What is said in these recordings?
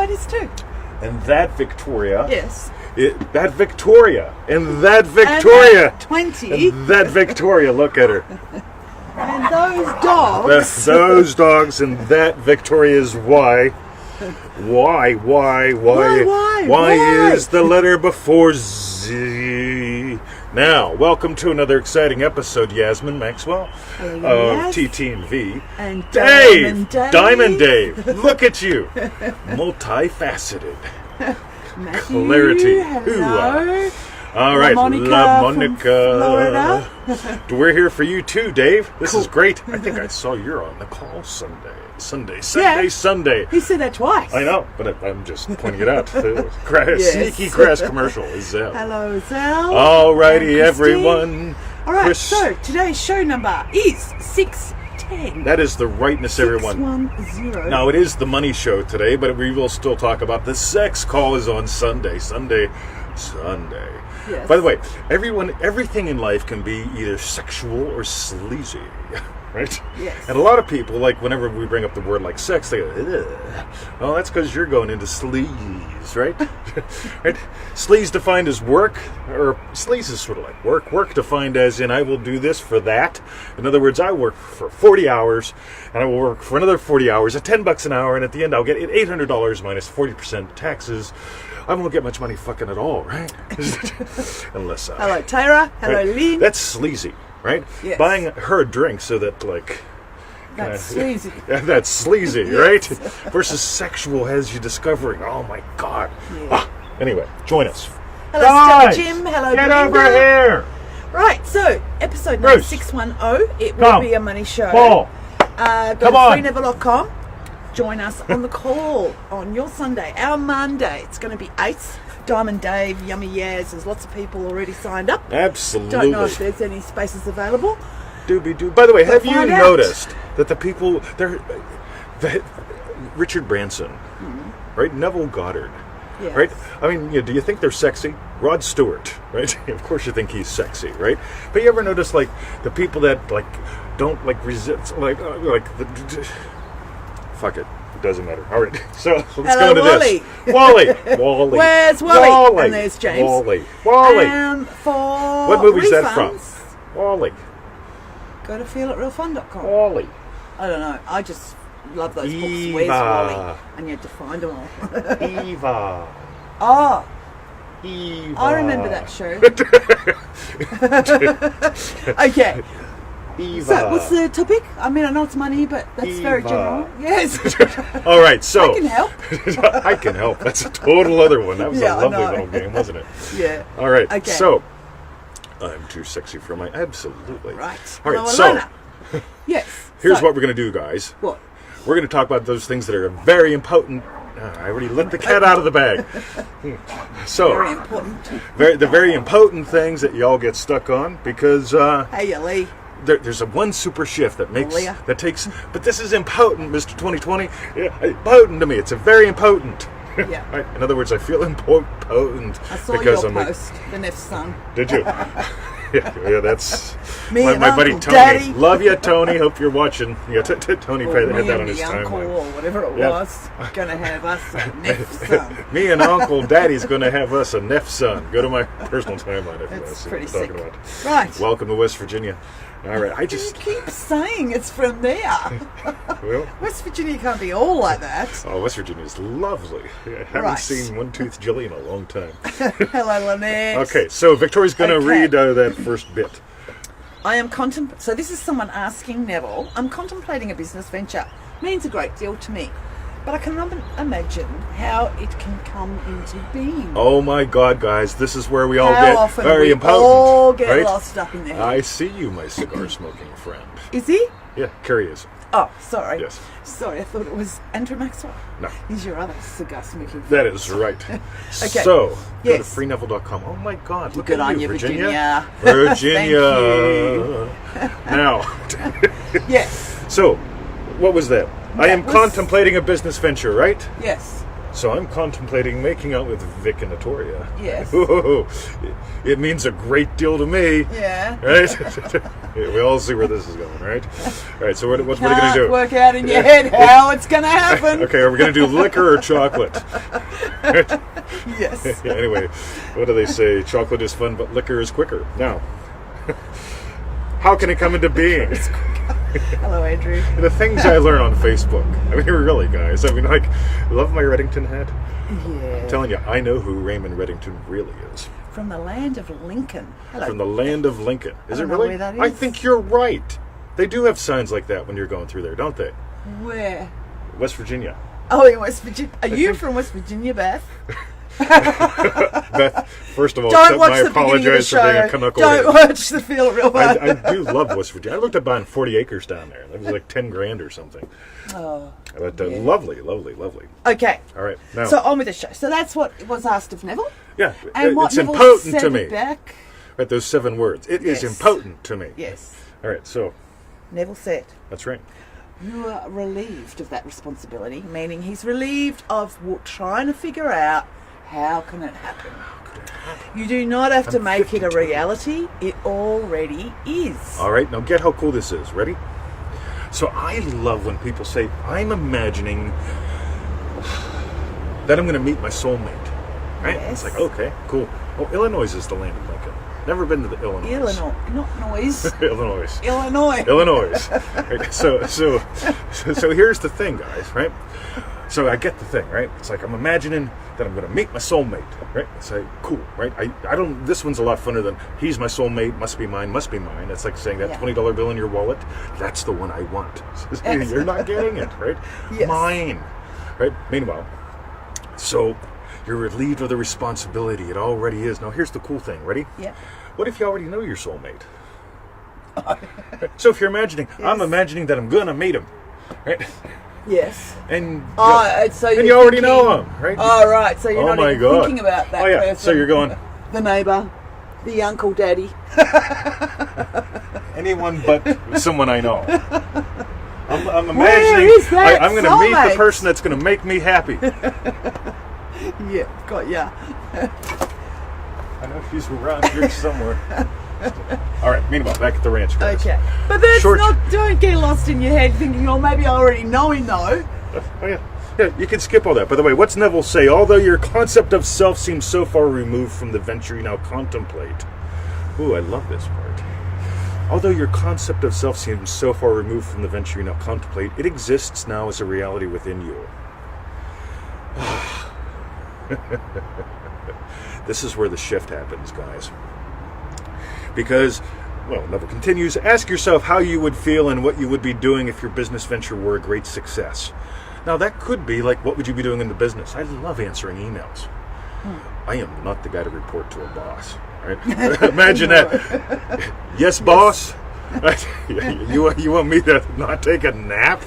mine is too. And that Victoria. Yes. That Victoria. And that Victoria. And 20. And that Victoria. Look at her. And those dogs. Those dogs and that Victoria's why. Why is the letter before Z? Now, welcome to another exciting episode, Yasmin Maxwell of TT&V. And Diamond Dave. Look at you. Multifaceted. Matthew, Clarity. hello. All right, La Monica. Florida. We're here for you too, Dave. This is great. I think I saw you're on the call Sunday. Sunday. He said that twice. I know, but I'm just pointing it out. Yes. Sneaky Crass commercial is Zell. Hello, Zell. Alrighty, everyone. All right, so today's show number is 610. That is the rightness, everyone. 610. Now, it is the money show today, but we will still talk about the sex call is on Sunday. Sunday. Yes. By the way, everything in life can be either sexual or sleazy, right? Yes. And a lot of people, like, whenever we bring up the word like sex, they go, ugh. Oh, that's because you're going into sleaze, right? Right? Sleaze defined as work, or sleaze is sort of like work. Work defined as in I will do this for that. In other words, I work for 40 hours, and I will work for another 40 hours at $10 an hour, and at the end I'll get $800 minus 40% taxes. I won't get much money fucking at all, right? Unless hello, Tyra. Hello, right? Lynn. That's sleazy, right? Yes. Buying her a drink so that, like... That's sleazy. That's sleazy, Yes. right? Versus sexual has you discovering, oh my God. Yeah. Anyway, join us. Hello, Guys, Stella Jim. Hello, get Belinda. over here. Right, so episode number Bruce. 610. It will Come. be a money show. Paul. Go Come to on. freenever.com. Join us on the call on your Sunday, our Monday. It's going to be Ace, Diamond Dave, Yummy Yaz. There's lots of people already signed up. Absolutely. Don't know if there's any spaces available. Doobie-doo. By the way, have you find out. noticed that the people, Richard Branson, right? Neville Goddard, Yes. right? I mean, do you think they're sexy? Rod Stewart, right? Of course you think he's sexy, right? But you ever notice, like, the people that, like, don't, like, resist, fuck it. It doesn't matter. All right. So, let's Hello, go to Wally. this. Wally. Where's Wally? And there's James. Wally. For What movie is that from? refunds, Wally. Go to feelitrealfun.com. Wally. I don't know. I just love those books. Eva. Where's Wally? And you had to find them all. Eva. Oh, Eva. I remember that show. Okay. Eva. So, what's the topic? I mean, I know it's money, but that's very Eva. general. Yes. All right, so I can help. I can help. That's a total other one. That was Yeah, a I lovely know. little game, wasn't it? Yeah. All right. Okay. So I'm too sexy for my absolutely. Right. All right. Hello, So Alana. Yes. here's So, what we're going to do, guys. What? We're going to talk about those things that are very important. I already let the cat out of the bag. So Very important. the very important things that y'all get stuck on because Hey, Lee. there's a one super shift that Leah. takes. But this is impotent, Mr. 2020. Yeah, potent to me. It's a very impotent. Yeah. Right? In other words, I feel potent I saw because your I'm like, post, the Neff's son. did you? yeah, that's Me my and buddy Uncle Tony. Daddy. Love you, Tony. Hope you're watching. Yeah, Tony Or had me that on and his the uncle, timeline. or whatever it Yeah. was, gonna have us a Neff's son. Me and Uncle Daddy's going to have us a Neff son. Go to my personal timeline if you want to It's see pretty what I'm sick. talking about. Right. Welcome to West Virginia. All right, I You just keep saying it's from there. well. West Virginia can't be all like that. Oh, West Virginia is lovely. I haven't Right. seen One Tooth Jilly in a long time. Hello, Lynette. Okay, so Victoria's going to Okay. read that first bit. I am so this is someone asking Neville, I'm contemplating a business venture. Means a great deal to me. But I can imagine how it can come into being. Oh my God, guys, this is where we all How get often very we important. all get right? lost up in there. I see you, my cigar smoking friend. Is he? Yeah, Carrie is. Oh, sorry. Yes. Sorry, I thought it was Andrew Maxwell. No. He's your other cigar smoking friend. That is right. Okay. So, go to Yes. freeneville.com. Oh my God, look Good at on you, you, Virginia. Virginia. Virginia. Now, Yes. so, what was that? I am was- contemplating a business venture, right? Yes. So I'm contemplating making out with Vic and Notoria. Yes. Ooh, it means a great deal to me. Yeah. Right? We all see where this is going, right? All right, so what are you going to do? Work out in your head how it's going to happen. Okay, are we going to do liquor or chocolate? Yes. Anyway, what do they say? Chocolate is fun, but liquor is quicker. Now, how can it come into being? Hello, Andrew. The things I learn on Facebook. I mean, really, guys. I mean, like, love my Reddington hat. Yeah. I'm telling you, I know who Raymond Reddington really is. From the land of Lincoln. Hello. From the land of Lincoln. Is it don't know really? where that I is. think you're right. They do have signs like that when you're going through there, don't they? Where? West Virginia. Oh, in West Virginia. Are you from West Virginia, Beth? Beth, first of all, Don't watch I the beginning of the apologize for being a show. Canuck Don't watch the Feel Real Bad. I do love West Virginia. I looked at buying 40 acres down there. That was like 10 grand or something. Oh, But yeah. lovely, lovely, lovely. okay. All right, now, So on with the show. So that's what was asked of Neville. yeah, And what it's Neville impotent said to me. back. Right, those 7 words. It is Yes. impotent to me. Yes. All right, so Neville said, that's right. you are relieved of that responsibility, meaning he's relieved of trying to figure out how can it happen. You do not have to make it a 52. reality. It already is. All right, now get how cool this is. Ready? So I love when people say, I'm imagining that I'm going to meet my soulmate. Right? Yes. It's like, okay, cool. Oh, Illinois is the land of Lincoln. Never been to the Illinois. Illinois, not noise. Illinois. Illinois. Illinois. Right? So here's the thing, guys, right? So I get the thing, right? It's like I'm imagining that I'm going to meet my soulmate, right? It's like, cool, right? I don't, this one's a lot funner than he's my soulmate, must be mine, must be mine. It's like saying that Yeah. $20 bill in your wallet, that's the one I want. Yes. You're not getting it, right? Yes. Mine, right? Meanwhile, so you're relieved of the responsibility. It already is. Now here's the cool thing, ready? Yeah. What if you already know your soulmate? So if you're imagining, I'm Yes. imagining that I'm going to meet him, right? Yes. And So and you're you already thinking- know him, right? Oh, right. So you're Oh not my even God. thinking about that Oh, yeah. person. So you're going- the neighbour, the uncle, daddy. Anyone but someone I know. I'm imagining Where is that I'm going to meet the soulmate? person that's going to make me happy. Yeah, got ya. I know she's around here somewhere. All right. Meanwhile, back at the ranch, guys. Okay. But that's Short- not, don't get lost in your head thinking, oh, maybe I already know him though. Oh, yeah. Yeah, you can skip all that. By the way, what's Neville say? Although your concept of self seems so far removed from the venture you now contemplate. Ooh, I love this part. Although your concept of self seems so far removed from the venture you now contemplate, it exists now as a reality within you. This is where the shift happens, guys. Because, well, Neville continues, ask yourself how you would feel and what you would be doing if your business venture were a great success. Now, that could be like, what would you be doing in the business? I love answering emails. I am not the guy to report to a boss. Right? Imagine that. Yes, boss? Right? You want me to not take a nap?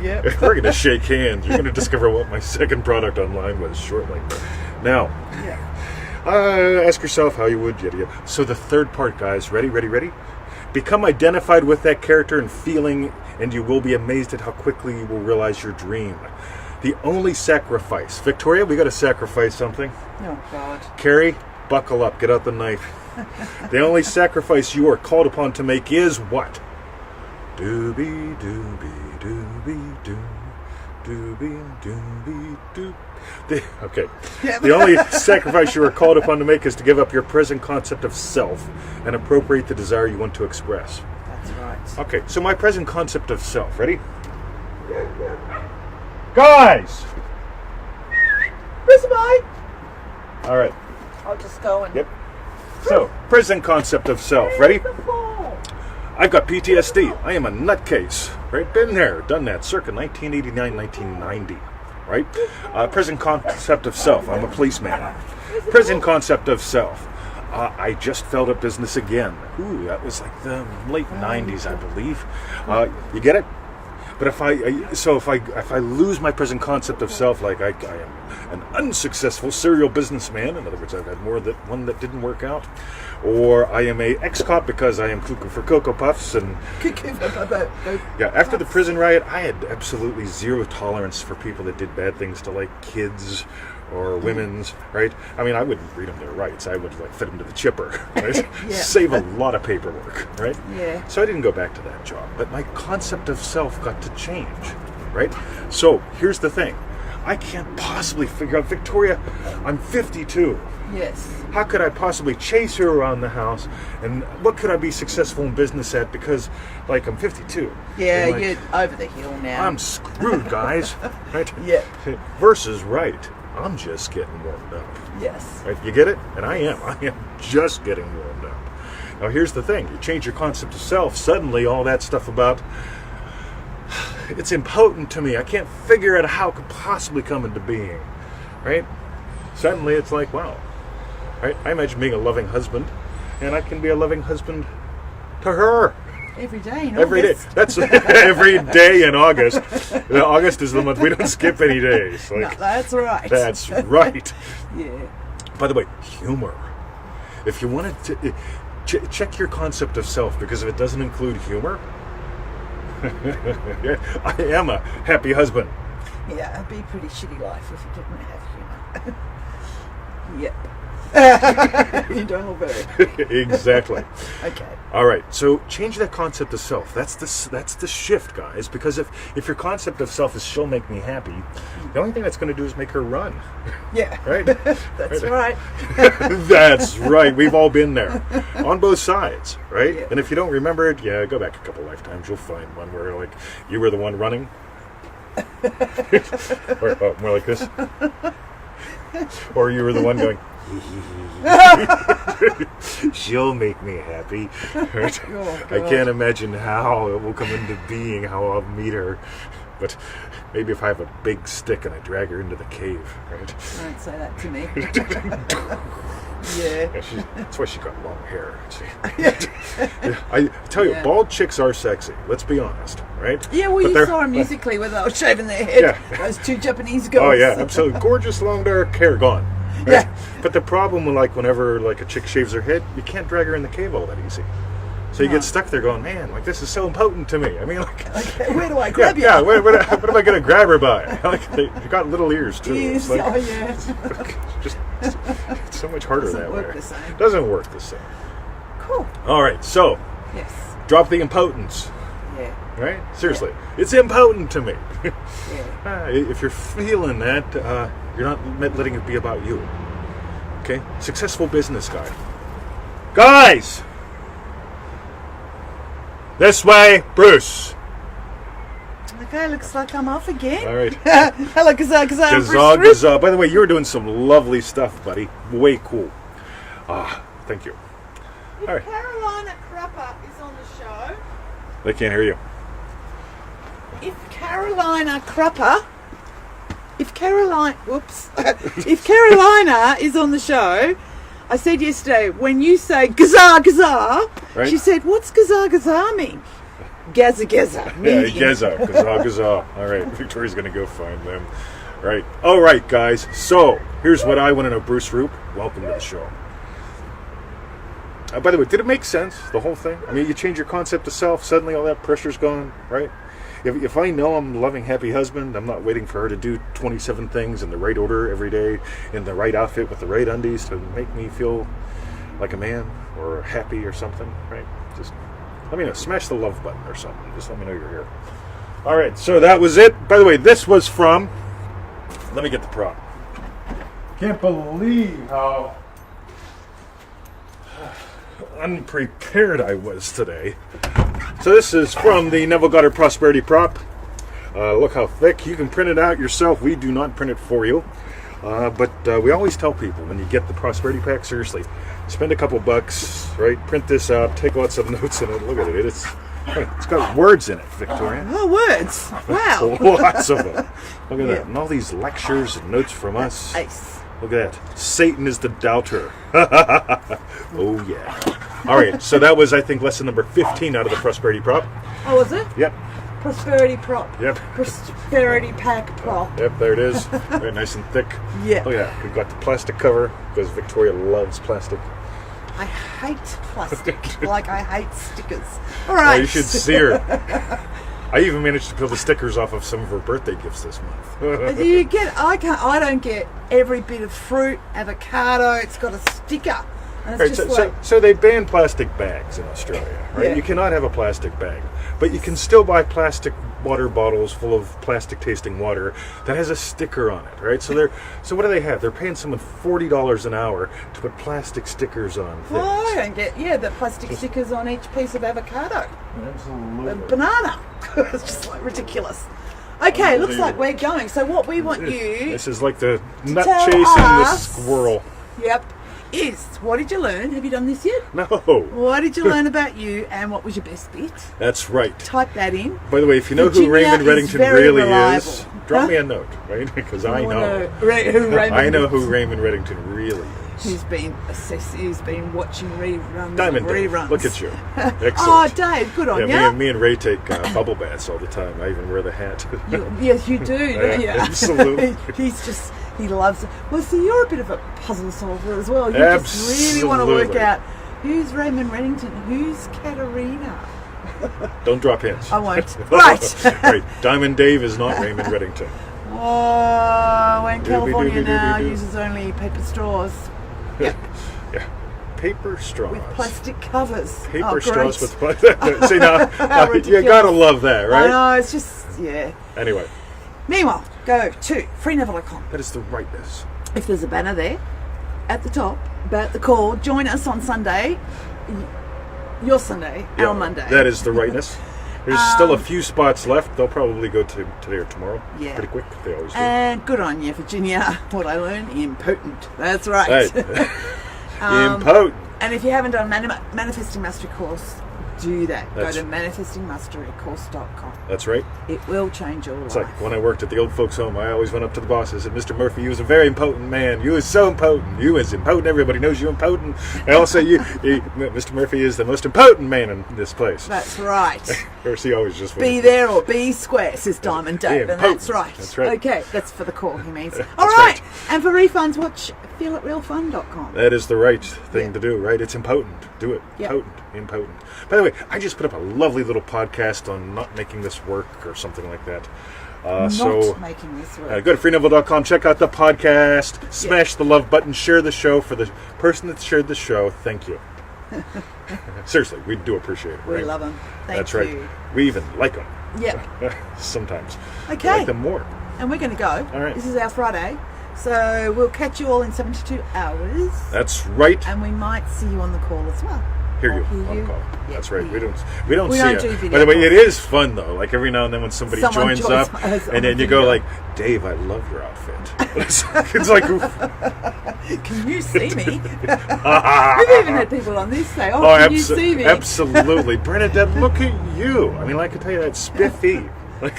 Yep. We're going to shake hands. You're going to discover what my second product online was shortly. Now, Yeah. ask yourself how you would, yada, yada. So the third part, guys, ready? Become identified with that character and feeling, and you will be amazed at how quickly you will realize your dream. The only sacrifice. Victoria, we got to sacrifice something. Oh, God. Carrie, buckle up, get out the knife. The only sacrifice you are called upon to make is what? Doobie doobie doobie doo. Doobie doobie doo. Okay. Yeah. The only sacrifice you are called upon to make is to give up your present concept of self and appropriate the desire you want to express. That's right. Okay, so my present concept of self. Ready? Guys! Where's mine? All right. I'll just go and... Yep. So, present concept of self. Ready? The ball. I've got PTSD. I am a nutcase. Right? Been there, done that. Circa 1989, 1990. Right? Present concept of self. I'm a policeman. Present concept of self. I just felt a business again. Ooh, that was like the late 90s, I believe. You get it? But if I lose my present concept of self, like I am an unsuccessful serial businessman, in other words, I've had more than one that didn't work out, or I am a ex-cop because I am cuckoo for Cocoa Puffs, and yeah, after the prison riot, I had absolutely zero tolerance for people that did bad things to like kids or women's, right? I mean, I wouldn't read them their rights. I would like fit them to the chipper, right? Yeah. Save a lot of paperwork, right? Yeah. So I didn't go back to that job, but my concept of self got to change, right? So here's the thing. I can't possibly figure out, Victoria, I'm 52. Yes. How could I possibly chase her around the house? And what could I be successful in business at? Because, like, I'm 52. Yeah, And, like, you're over the hill now. I'm screwed, guys. Right? Yeah. Versus right. I'm just getting warmed up. Yes. Right? You get it? And I am just getting warmed up. Now, here's the thing. You change your concept of self, suddenly all that stuff about it's impotent to me. I can't figure out how it could possibly come into being. Right? Suddenly it's like, wow. Right? I imagine being a loving husband, and I can be a loving husband to her. Every day in Every day. August. That's every day in August. August is the month we don't skip any days. No, that's right. That's right. Yeah. By the way, humor. If you wanted to check your concept of self, because if it doesn't include humor, I am a happy husband. Yeah, it'd be a pretty shitty life if you didn't have humour. Yep. You don't look very. Exactly. Okay. All right. So change that concept of self. That's the shift, guys. Because if your concept of self is she'll make me happy, the only thing that's going to do is make her run. Yeah. Right. That's right. That's right. We've all been there, on both sides, right? Yeah. And if you don't remember it, yeah, go back a couple lifetimes. You'll find one where like you were the one running, or more like this, or you were the one going. She'll make me happy. Right? Oh, I God. can't imagine how it will come into being, how I'll meet her. But maybe if I have a big stick and I drag her into the cave, right? Don't say that to me. Yeah, Yeah. that's why she got long hair. Yeah, I tell you, Yeah. bald chicks are sexy. Let's be honest, right? Yeah, well, But you they're- saw her musically when they were shaving their head. Yeah. Those two Japanese girls. Oh yeah, absolutely gorgeous long dark hair gone. Right? Yeah. But the problem with like whenever like a chick shaves her head, you can't drag her in the cave all that easy. So you No. get stuck there going, man, like this is so impotent to me. I mean, like, Okay, where do I grab you? yeah, what am I going to grab her by? Like they got little ears too. Yes, It's like, oh yeah. just it's so much harder Doesn't that work way. the same. Doesn't work the same. Cool. All right, so Yes. drop the impotence. Yeah. Right? Seriously, it's impotent to me. Yeah. If you're feeling that, you're not letting it be about you. Okay? Successful business guy. Guys! This way, Bruce. Okay, looks like I'm off again. All right. Hello, Kazaa, Gazaa, gazaa. By the way, you were doing some lovely stuff, buddy. Way cool. Thank you. If All right. Carolina Crupper is on the show, They can't hear you. if Carolina is on the show, I said yesterday, when you say gazaa, gazaa, Right. she said, what's gazaa, gazaa mean? Gaza, gaza. Yeah, meaning. gazaa, gazaa, gazaa. All right, Victoria's going to go find them. Right. All right, guys. So, here's what I want to know. Bruce Roop, welcome to the show. By the way, did it make sense, the whole thing? I mean, you change your concept of self, suddenly all that pressure's gone, right? If I know I'm a loving, happy husband, I'm not waiting for her to do 27 things in the right order every day, in the right outfit with the right undies to make me feel like a man or happy or something, right? Just let me know. Smash the love button or something. Just let me know you're here. All right, so that was it. By the way, this was from... Let me get the prop. Can't believe how unprepared I was today. So this is from the Neville Goddard Prosperity Prop. Look how thick. You can print it out yourself. We do not print it for you. But we always tell people when you get the Prosperity Pack, seriously, spend a couple bucks, right? Print this out. Take lots of notes in it. Look at it. It's got words in it, Victoria. Oh, words. Wow. Lots of them. Look at Yeah. that. And all these lectures and notes from us. Ace. Look at that. Satan is the doubter. Oh, yeah. All right. So that was, I think, lesson number 15 out of the Prosperity Prop. Oh, was it? Yep. prosperity prop. Yep. Prosperity pack prop. Yep, there it is. Very nice and thick. Yeah. Oh yeah, we've got the plastic cover because Victoria loves plastic. I hate plastic, like I hate stickers. All Oh, right. you should see her. I even managed to peel the stickers off of some of her birthday gifts this month. You get? I don't get every bit of fruit, avocado. It's got a sticker, and it's Right, just so they banned plastic bags in Australia, right? Yeah. You cannot have a plastic bag, but you can still buy plastic water bottles full of plastic-tasting water that has a sticker on it, right? So what do they have? They're paying someone $40 an hour to put plastic stickers on things. Well, I don't get the plastic stickers on each piece of avocado, Absolutely. banana. It's just like ridiculous. Okay, looks like we're going. So what we want you, This is like the nut tell chasing the us- squirrel. yep, is what did you learn? Have you done this yet? No, What did you learn about you, and what was your best bit? that's right. Type that in. By the way, if you know Virginia who Raymond is Reddington very really reliable. is, drop Huh? me a note, right? Because I know. Who Raymond I know is. who Raymond Reddington really is. He's been watching reruns. Diamond of Dave, reruns. look at you. Excellent. Oh, Dave, good on Yeah, you. me and Ray take bubble baths all the time. I even wear the hat. Yes, you do, don't you? Absolutely. He loves it. Well, see, you're a bit of a puzzle solver as well. You just really want to work Absolutely. out who's Raymond Reddington, who's Katerina. Don't drop hints. I won't. Right. Right. Diamond Dave is not Raymond Reddington. Oh, when California now Do-do-do-do-do-do. uses only paper straws. Yep. Yeah. Paper straws. With plastic covers. Paper Oh, straws great. with plastic. See, now you Ridiculous. gotta love that, I right? know, it's just, yeah. Anyway, Meanwhile, go to freeneville.com. that is the rightness. If there's a banner there at the top about the call, join us on Sunday. Your Sunday, Yeah, our Monday. That is the rightness. There's still a few spots left. They'll probably go to today or tomorrow. Yeah. Pretty quick. They always do. And good on you, Virginia. What I learned, impotent. That's right. Right. Impotent. And if you haven't done Manifesting Mastery course, do that. That's- Go to manifestingmasterycourse.com. That's right. It will change your It's life. like when I worked at the old folks' home, I always went up to the boss and said, Mr. Murphy, you was a very impotent man. You is so impotent. You is impotent. Everybody knows you impotent. I also, Mr. Murphy is the most impotent man in this place. That's right. Of course, he always just Be there or be square, says Diamond Dave, Yeah, and that's potent. right. That's right. Okay, that's for the call, he means. That's All right. right. And for refunds, watch feelitrealfun.com. That is the right thing Yeah. to do, right? It's impotent. Do it. Yeah. Potent. Impotent. By the way, I just put up a lovely little podcast on not making this work or something like that. Not making this work. Go to freeneville.com, check out the podcast, smash the love button, share the show. For the person that shared the show, thank you. Seriously, we do appreciate it. We right? love them. Thank That's you. right. We even like them Yep. sometimes. Okay. We like them more. And we're going to go. All right. This is our Friday. So we'll catch you all in 72 hours. That's right. And we might see you on the call as well. Hear Or you hear on you. the call. Yeah, That's right. hear We you. don't We see don't it. do video By the way, calls. it is fun though. Like every now and then when somebody Someone joins joins up, us and on then you go video. like, "Dave, I love your outfit." It's like, Can you see me? We've even had people on this say, "Oh, can you see me?" absolutely, Bernadette. Look at you. I mean, like I tell you, that's spiffy. Like,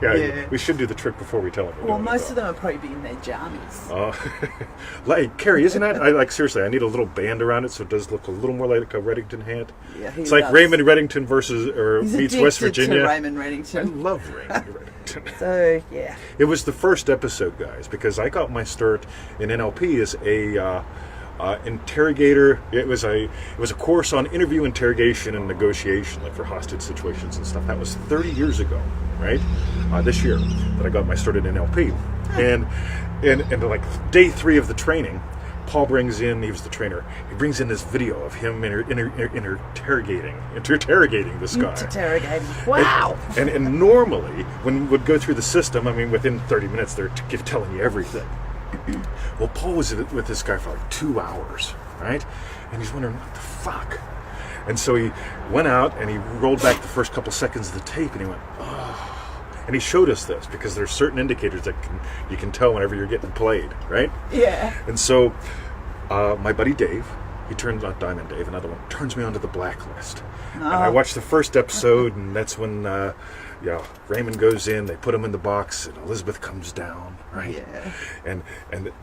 Yeah. we should do the trick before we tell them. Well, most of them are probably in their jammies. Like Carrie, isn't that? I seriously. I need a little band around it so it does look a little more like a Reddington hat. Yeah, he it's like does. Raymond Reddington versus He's meets West addicted Virginia. to Raymond I Reddington. love Raymond Reddington. So yeah, It was the first episode, guys, because I got my start in NLP as a interrogator. It was a course on interview, interrogation, and negotiation, like for hostage situations and stuff. That was 30 years ago, right? This year that I got my start in NLP, and like day 3 of the training, Paul brings in. He was the trainer. He brings in this video of him interrogating this guy. interrogating. Wow. And normally, when we would go through the system, I mean, within 30 minutes, they're telling you everything. Well, Paul was with this guy for like 2 hours, right? And he's wondering, what the fuck? And so he went out and he rolled back the first couple seconds of the tape and he went, oh. And he showed us this because there's certain indicators that you can tell whenever you're getting played, right? Yeah. And so my buddy Dave, he turns on Diamond Dave, another one, turns me onto the blacklist. And I watched the first episode, and that's when Raymond goes in, they put him in the box, and Elizabeth comes down, right? Yeah. And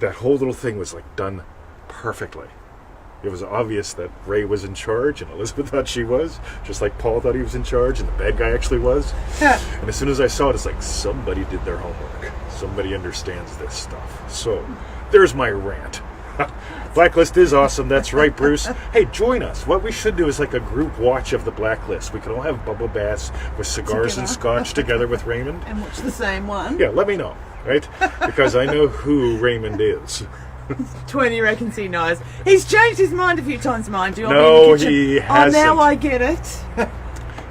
that whole little thing was like done perfectly. it was obvious that Ray was in charge and Elizabeth thought she was, just like Paul thought he was in charge and the bad guy actually was. And as soon as I saw it, it's like somebody did their homework. Somebody understands this stuff. So there's my rant. Blacklist is awesome. That's right, Bruce. Hey, join us. What we should do is like a group watch of the Blacklist. We can all have bubble baths with cigars and scotch together with Raymond. And watch the same one. Yeah, let me know, right? Because I know who Raymond is. 20 reckons he knows. He's changed his mind a few times, mind you. No, he hasn't. Oh, now I get it.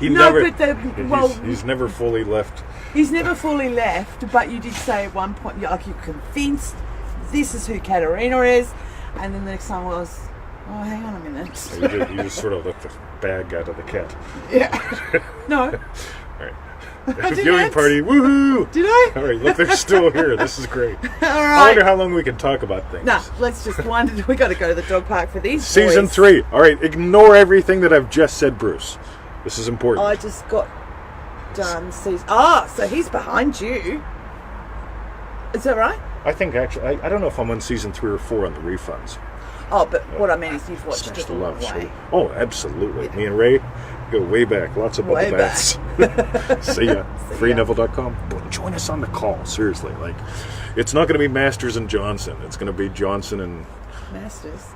He No, never, but he's never fully left. He's never fully left, but you did say at one point, you're convinced this is who Katerina is, and then the next one was, oh, hang on a minute. You just sort of let the bag out of the cat. Yeah. No. All right. I did Viewing it. party, woohoo! Did I? All right, look, they're still here. This is great. All I right. wonder how long we can talk about things. Nah, let's just wind it. We got to go to the dog park for these Season boys. 3. All right, ignore everything that I've just said, Bruce. This is important. I just got done season. Ah, so he's behind you. Is that right? I think actually, I don't know if I'm on season 3 or 4 on the refunds. Oh, but what I mean is you've watched Smash it the a long love way. show. Oh, absolutely. Me and Ray go way back. Lots of bubble Way baths. See ya. See ya. Freeneville.com. But join us on the call. Seriously. Like, it's not going to be Masters and Johnson. It's going to be Johnson and Masters.